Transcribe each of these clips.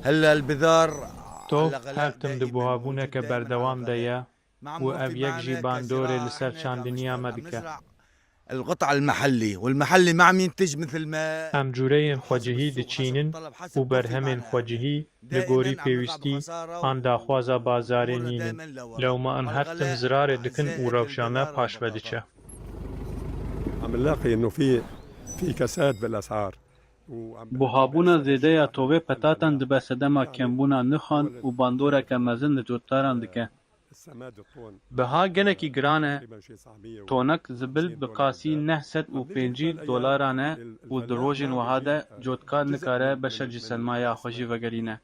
هلا البذار تۆ هەفتم دبووهابوونەکە بەردەوام دەیە و ئەو یەک جی باندۆرێ لەسەر چاندنیا مە دکە. القطع المحلي والمحلي ما عم ينتج مثل ما ئەم جوورەیەن خۆجهی دچینن و بەرهەمێن خۆجهی لە گۆری پێویستی ئان داخوازە بازارێ نینن لەومە ئەم هەفتم زرارێ دکن و ڕەوشەمە پاشبە دچە. عم نلاقي انه في كساد بالاسعار. بوهابونا زێدەیە تۆڤێ پەتاتان دبە سەدەما کێمبوونا نرخان و باندۆرێکە مەزن لە جۆتکاران دکە. بەها gelekî giran e, tonek zibil bi qasî $950 e û di rojên wiha de cotkar nikare beşer ji sermaya xwe jî vegerîne.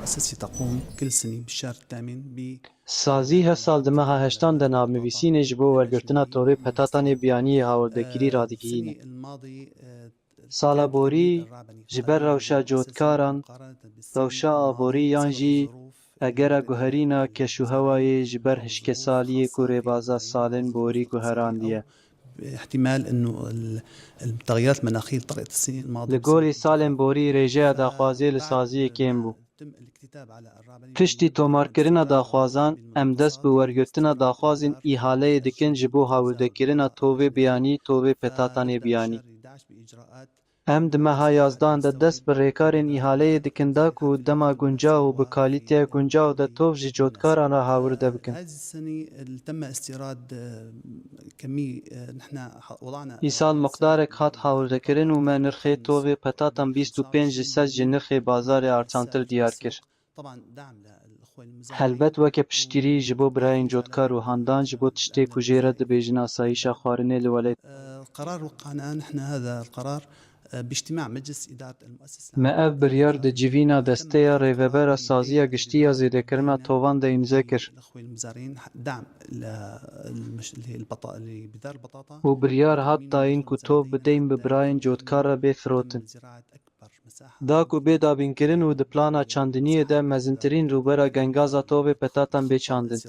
المؤسسة تقوم كل سنة بالشهر الثامن سازی هر سال di meha heştan de navnivîsînê ji bo wergirtina torê petatanê biyaniyê hawerdekirî radikirîne. Sala borî ji ber rewşa cotkaran, rewşa aborî yan jî egera guherîna keşûhewayê ji ber hişkesaliyê ku rêbaza salên borî guherandiye. احتمال انه التغيرات المناخيه طرقت السنه الماضيه Li gorî salên borî rêjeya daxwaziyê li saziyê kêm bû. Piştî tomarkirina daxwazan, em dest bi wergirtina daxwazên îhaleyê dikin ji bo hawردekirina tovê biyanî, tovê petatanê biyanî. Em di meha yazdan de dest bi rêkarên îhaleyê dikin da ku dema guncav û bi kalîteya guncav de tov ji cotkaran re hawirde bikin. Îsal miqdarek hat hawirdekirin û me nirxê tovê petatan 25 ji sed ji nirxê bazarê artsantir diyar kir. Helbet weke piştîrî ji bo birayên cotkar û handan ji bo tiştê ku jê re dibêjin asayîşa xwarinê li welêt. Me ev biryar di civîna desteya rêvebera saziya giştî ya zêdekirina tovan de îmze kir. û biryar hat dayîn ku tov bideyên bi birayên cotkar re bê firotin. Da ku bê dabînkirin û di plana çandiniyê de mezintirîn rûbera gengaza tovê petatan bê çandin.